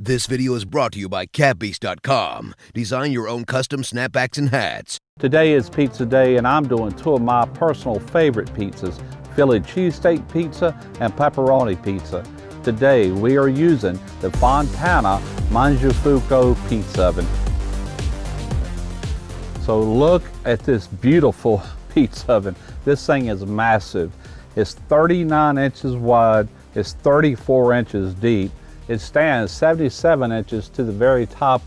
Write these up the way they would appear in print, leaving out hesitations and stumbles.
This video is brought to you by CatBeast.com. Design your own custom snapbacks and hats. Today is pizza day and I'm doing two of my personal favorite pizzas, Philly cheesesteak pizza and pepperoni pizza. Today we are using the Fontana Mangiafuoco Pizza oven. So look at this beautiful pizza oven. This thing is massive. It's 39 inches wide, it's 34 inches deep. It stands 77 inches to the very top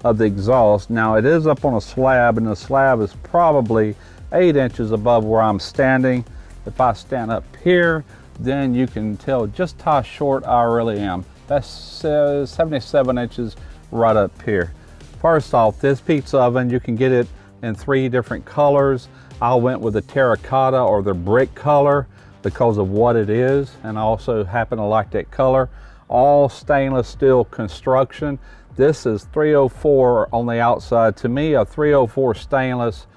of the exhaust. Now it is up on a slab and the slab is probably 8 inches above where I'm standing. If I stand up here, then you can tell just how short I really am. That's 77 inches right up here. First off, this pizza oven, you can get it in 3 different colors. I went with the terracotta or the brick color because of what it is, and I also happen to like that color. All stainless steel construction. This is 304 on the outside. To me, a 304 stainless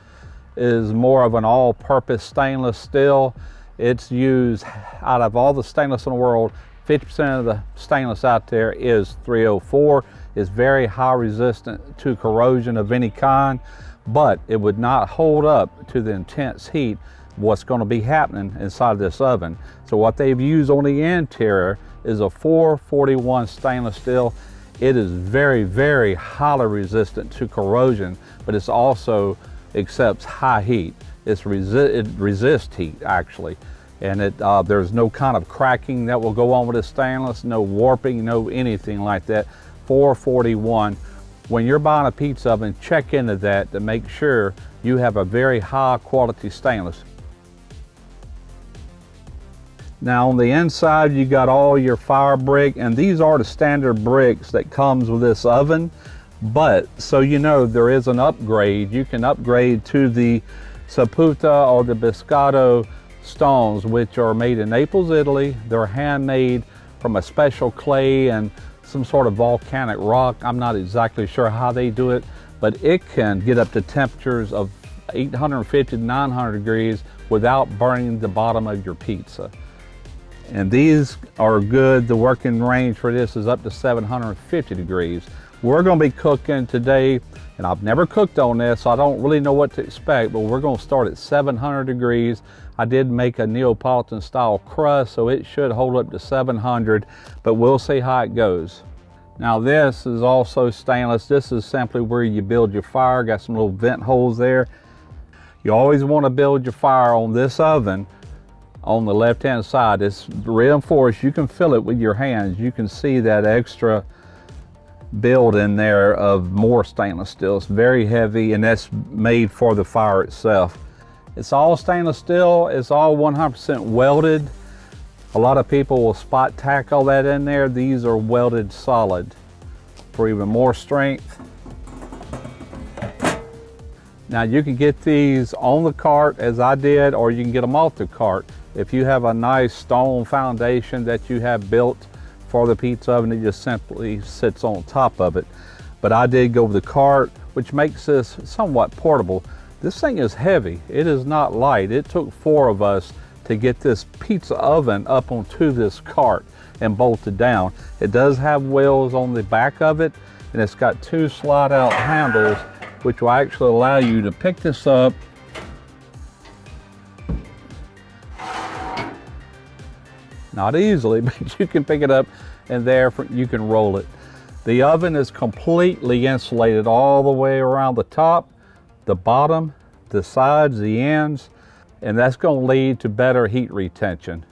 is more of an all-purpose stainless steel. It's used out of all the stainless in the world, 50% of the stainless out there is 304. It's very high resistant to corrosion of any kind, but it would not hold up to the intense heat what's going to be happening inside this oven. So what they've used on the interior is a 441 stainless steel. It is very, very highly resistant to corrosion, but it's also accepts high heat. It resists heat actually, and there's no kind of cracking that will go on with this stainless, no warping, no anything like that. 441. When you're buying a pizza oven, check into that to make sure you have a very high quality stainless. Now on the inside, you got all your fire brick, and these are the standard bricks that comes with this oven. But so you know, there is an upgrade. You can upgrade to the Saputo or the Biscotto stones, which are made in Naples, Italy. They're handmade from a special clay and some sort of volcanic rock. I'm not exactly sure how they do it, but it can get up to temperatures of 850 to 900 degrees without burning the bottom of your pizza. And these are good. The working range for this is up to 750 degrees. We're going to be cooking today, and I've never cooked on this, so I don't really know what to expect, but we're going to start at 700 degrees. I did make a Neapolitan style crust, so it should hold up to 700, but we'll see how it goes. Now this is also stainless. This is simply where you build your fire. Got some little vent holes there. You always want to build your fire on this oven on the left hand side. It's reinforced. You can feel it with your hands. You can see that extra build in there of more stainless steel. It's very heavy, and that's made for the fire itself. It's all stainless steel. It's all 100% welded. A lot of people will spot tack all that in there. These are welded solid for even more strength. Now you can get these on the cart as I did, or you can get them off the cart. If you have a nice stone foundation that you have built for the pizza oven, it just simply sits on top of it. But I did go with the cart, which makes this somewhat portable. This thing is heavy. It is not light. It took 4 of us to get this pizza oven up onto this cart and bolted down. It does have wheels on the back of it, and it's got 2 slide out handles, which will actually allow you to pick this up not easily, but you can pick it up, and there you can roll it. The oven is completely insulated all the way around the top, the bottom, the sides, the ends, and that's going to lead to better heat retention.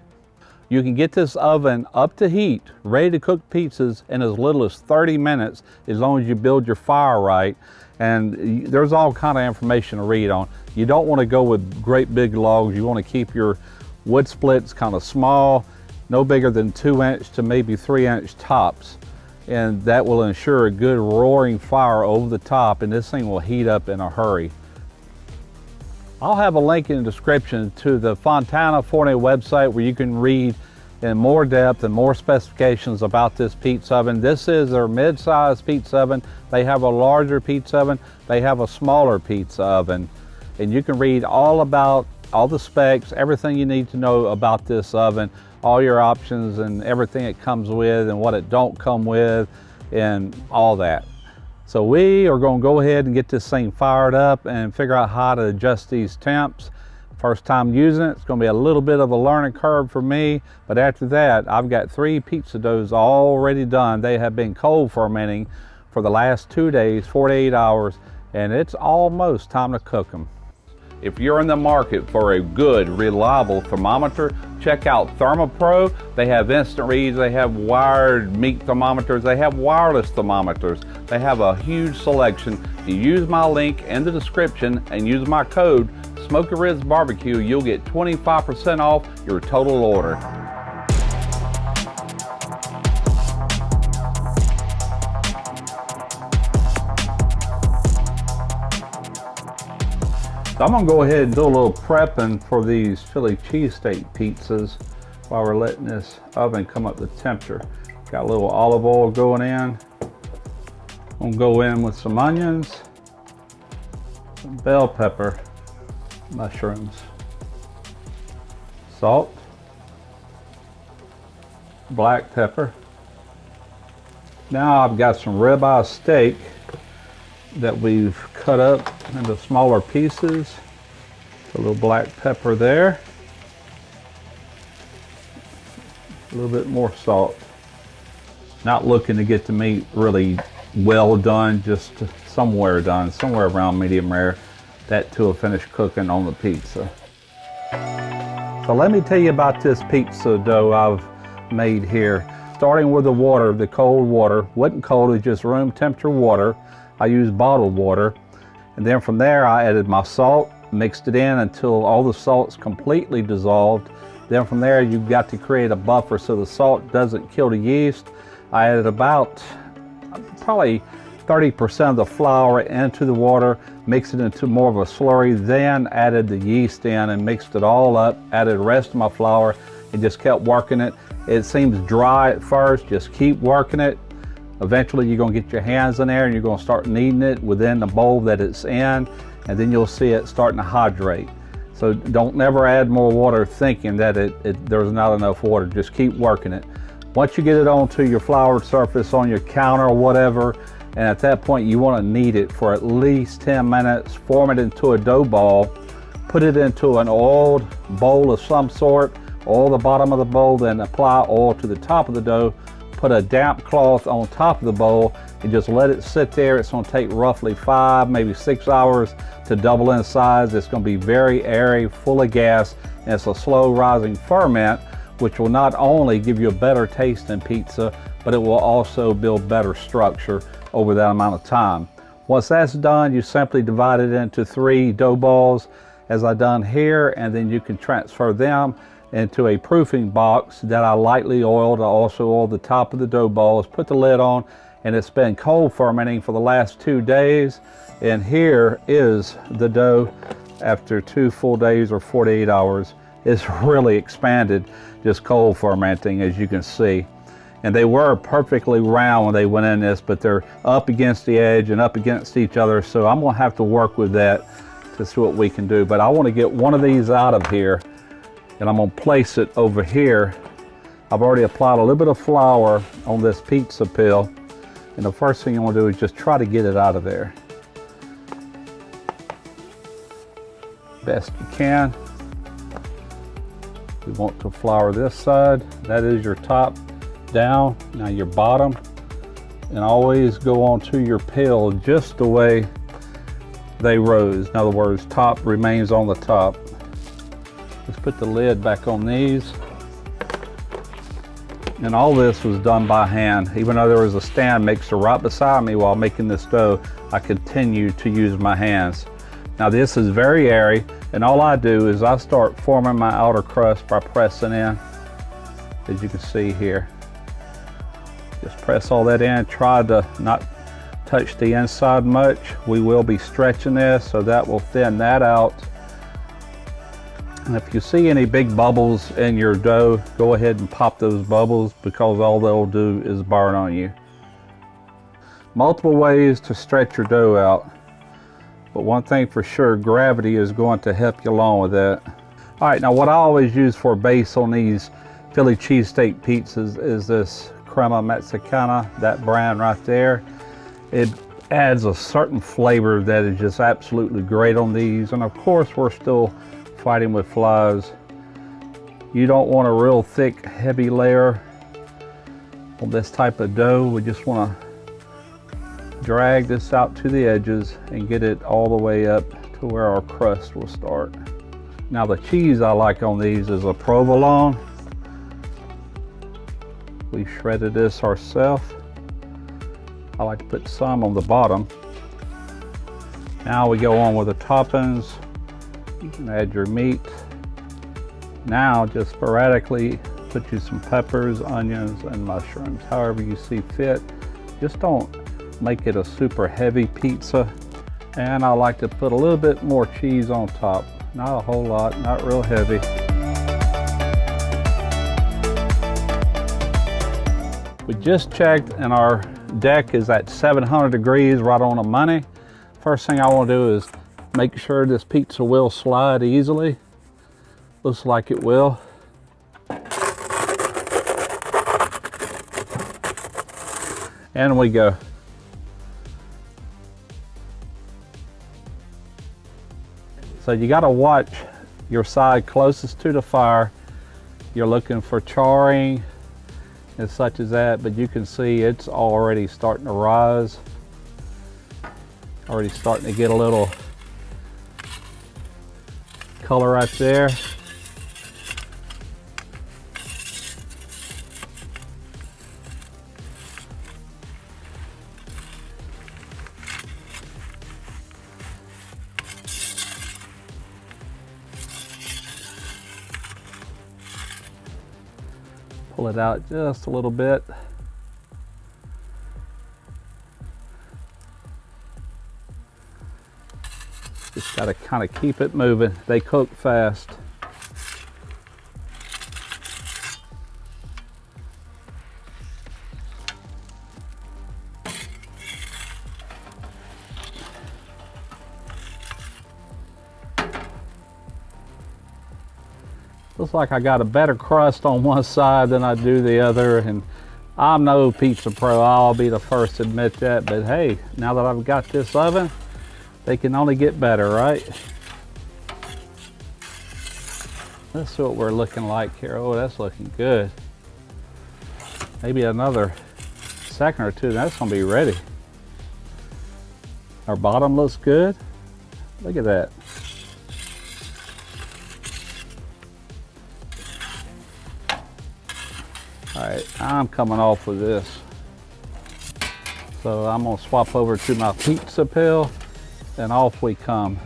You can get this oven up to heat, ready to cook pizzas in as little as 30 minutes, as long as you build your fire right. And there's all kind of information to read on. You don't want to go with great big logs. You want to keep your wood splits kind of small, no bigger than 2-inch to maybe 3-inch tops. And that will ensure a good roaring fire over the top, and this thing will heat up in a hurry. I'll have a link in the description to the Fontana website where you can read in more depth and more specifications about this pizza oven. This is their mid-sized pizza oven. They have a larger pizza oven. They have a smaller pizza oven. And you can read all about all the specs, everything you need to know about this oven, all your options and everything it comes with and what it don't come with. and all that. So we are going to go ahead and get this thing fired up and figure out how to adjust these temps. First time using it, it's going to be a little bit of a learning curve for me, but after that, I've got 3 pizza doughs already done. They have been cold fermenting for the last 2 days, 48 hours, and it's almost time to cook them. If you're in the market for a good, reliable thermometer, check out Thermometer. They have instant reads, they have wired meat thermometers, they have wireless thermometers. They have a huge selection. If you use my link in the description and use my code Smoky Rizz Barbecue, you'll get 25% off your total order. So I'm gonna go ahead and do a little prepping for these Philly cheesesteak pizzas while we're letting this oven come up to temperature. Got a little olive oil going in. I'm gonna go in with some onions, some bell pepper, mushrooms, salt, black pepper. Now I've got some ribeye steak that we've cut up into smaller pieces. A little black pepper there. A little bit more salt. Not looking to get the meat really well done, just somewhere around medium rare. That too will finish cooking on the pizza. So let me tell you about this pizza dough I've made here. Starting with the water, the cold water. Wasn't cold, it's just room temperature water. I used bottled water. And then from there I added my salt, mixed it in until all the salt's completely dissolved. Then from there you've got to create a buffer so the salt doesn't kill the yeast. I added about probably 30% of the flour into the water, mixed it into more of a slurry, then added the yeast in and mixed it all up, added the rest of my flour and just kept working it. It seems dry at first, just keep working it. Eventually you're going to get your hands in there and you're going to start kneading it within the bowl that it's in, and then you'll see it starting to hydrate. So don't never add more water thinking that there's not enough water. Just keep working it. Once you get it onto your floured surface on your counter or whatever, and at that point you want to knead it for at least 10 minutes, form it into a dough ball, put it into an oiled bowl of some sort, oil the bottom of the bowl, then apply oil to the top of the dough, put a damp cloth on top of the bowl and just let it sit there. It's going to take roughly 5, maybe 6 hours to double in size. It's going to be very airy, full of gas, and it's a slow rising ferment, which will not only give you a better taste in pizza, but it will also build better structure over that amount of time. Once that's done, you simply divide it into 3 dough balls as I done here, and then you can transfer them into a proofing box that I lightly oiled. I also oiled the top of the dough balls, put the lid on, and it's been cold fermenting for the last 2 days. And here is the dough after 2 full days or 48 hours. It's really expanded, just cold fermenting, as you can see. And they were perfectly round when they went in this, but they're up against the edge and up against each other. So I'm gonna have to work with that to see what we can do. But I wanna get one of these out of here, and I'm gonna place it over here. I've already applied a little bit of flour on this pizza pill, and the first thing you wanna do is just try to get it out of there. Best you can. We want to flour this side. That is your top down. Now your bottom, and always go onto your pill just the way they rose. In other words, top remains on the top. Let's put the lid back on these. And all this was done by hand. Even though there was a stand mixer right beside me while making this dough, I continued to use my hands. Now this is very airy, and all I do is I start forming my outer crust by pressing in, as you can see here. Just press all that in, try to not touch the inside much. We will be stretching this, so that will thin that out. And if you see any big bubbles in your dough, go ahead and pop those bubbles, because all they'll do is burn on you. Multiple ways to stretch your dough out, but one thing for sure, gravity is going to help you along with that. All right, now what I always use for a base on these Philly cheesesteak pizzas is this crema mexicana, that brand right there. It adds a certain flavor that is just absolutely great on these. And of course, we're still fighting with flies. You don't want a real thick, heavy layer on this type of dough. We just want to drag this out to the edges and get it all the way up to where our crust will start. Now the cheese I like on these is a provolone. We shredded this ourselves. I like to put some on the bottom. Now we go on with the toppings. You can add your meat. Now just sporadically put you some peppers, onions, and mushrooms, however you see fit. Just don't make it a super heavy pizza. And I like to put a little bit more cheese on top. Not a whole lot, not real heavy. We just checked and our deck is at 700 degrees, right on the money. First thing I want to do is make sure this pizza will slide easily. Looks like it will. And we go. So you got to watch your side closest to the fire. You're looking for charring and such as that, but you can see it's already starting to rise. Already starting to get a little color right there. Pull it out just a little bit. Just got to kind of keep it moving. They cook fast. Looks like I got a better crust on one side than I do the other, and I'm no pizza pro, I'll be the first to admit that, but hey, now that I've got this oven, they can only get better, right? Let's see what we're looking like here. Oh, that's looking good. Maybe another second or two, that's gonna be ready. Our bottom looks good. Look at that. All right, I'm coming off with this. So I'm gonna swap over to my pizza pill and off we come.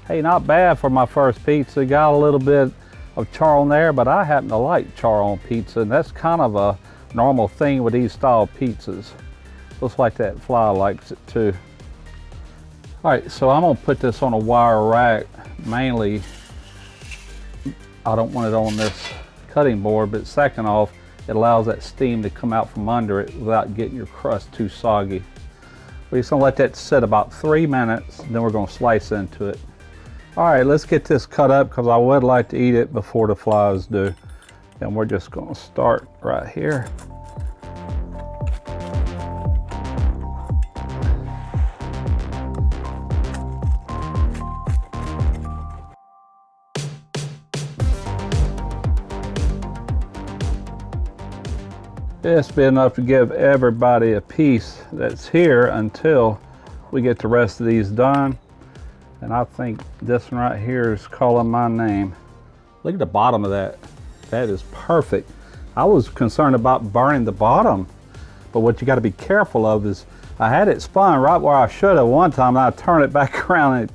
Hey, not bad for my first pizza. Got a little bit of char on there, but I happen to like char on pizza, and that's kind of a normal thing with these style pizzas. Looks like that fly likes it too. All right, so I'm gonna put this on a wire rack. Mainly, I don't want it on this cutting board, but second off, it allows that steam to come out from under it without getting your crust too soggy. We're just gonna let that sit about 3 minutes, and then we're gonna slice into it. All right, let's get this cut up because I would like to eat it before the flies do. And we're just gonna start right here. This be enough to give everybody a piece that's here until we get the rest of these done. And I think this one right here is calling my name. Look at the bottom of that. That is perfect. I was concerned about burning the bottom, but what you got to be careful of is I had it spun right where I should have one time, and I turned it back around and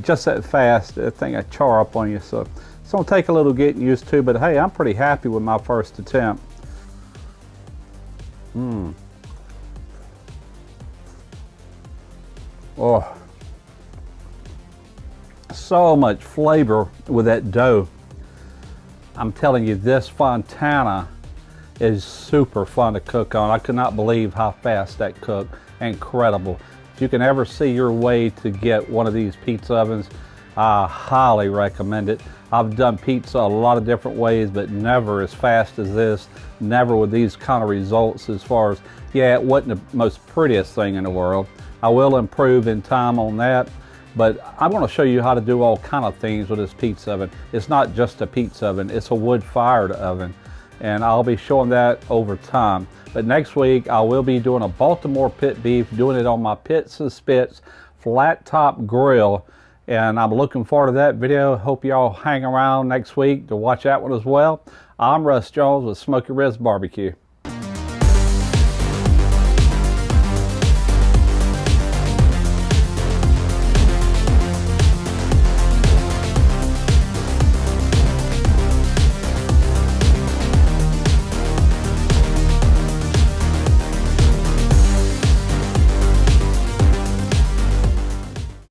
just that fast, that thing I char up on you. So it's gonna take a little getting used to, but hey, I'm pretty happy with my first attempt. Oh, so much flavor with that dough. I'm telling you, this Fontana is super fun to cook on. I could not believe how fast that cooked. Incredible. If you can ever see your way to get one of these pizza ovens, I highly recommend it. I've done pizza a lot of different ways, but never as fast as this, never with these kind of results. As far as, yeah, it wasn't the most prettiest thing in the world. I will improve in time on that, but I want to show you how to do all kind of things with this pizza oven. It's not just a pizza oven, it's a wood-fired oven, and I'll be showing that over time. But next week I will be doing a Baltimore pit beef, doing it on my Pits and Spits flat top grill, and I'm looking forward to that video. Hope y'all hang around next week to watch that one as well. I'm Russ Jones with Smoky Rizz Barbecue.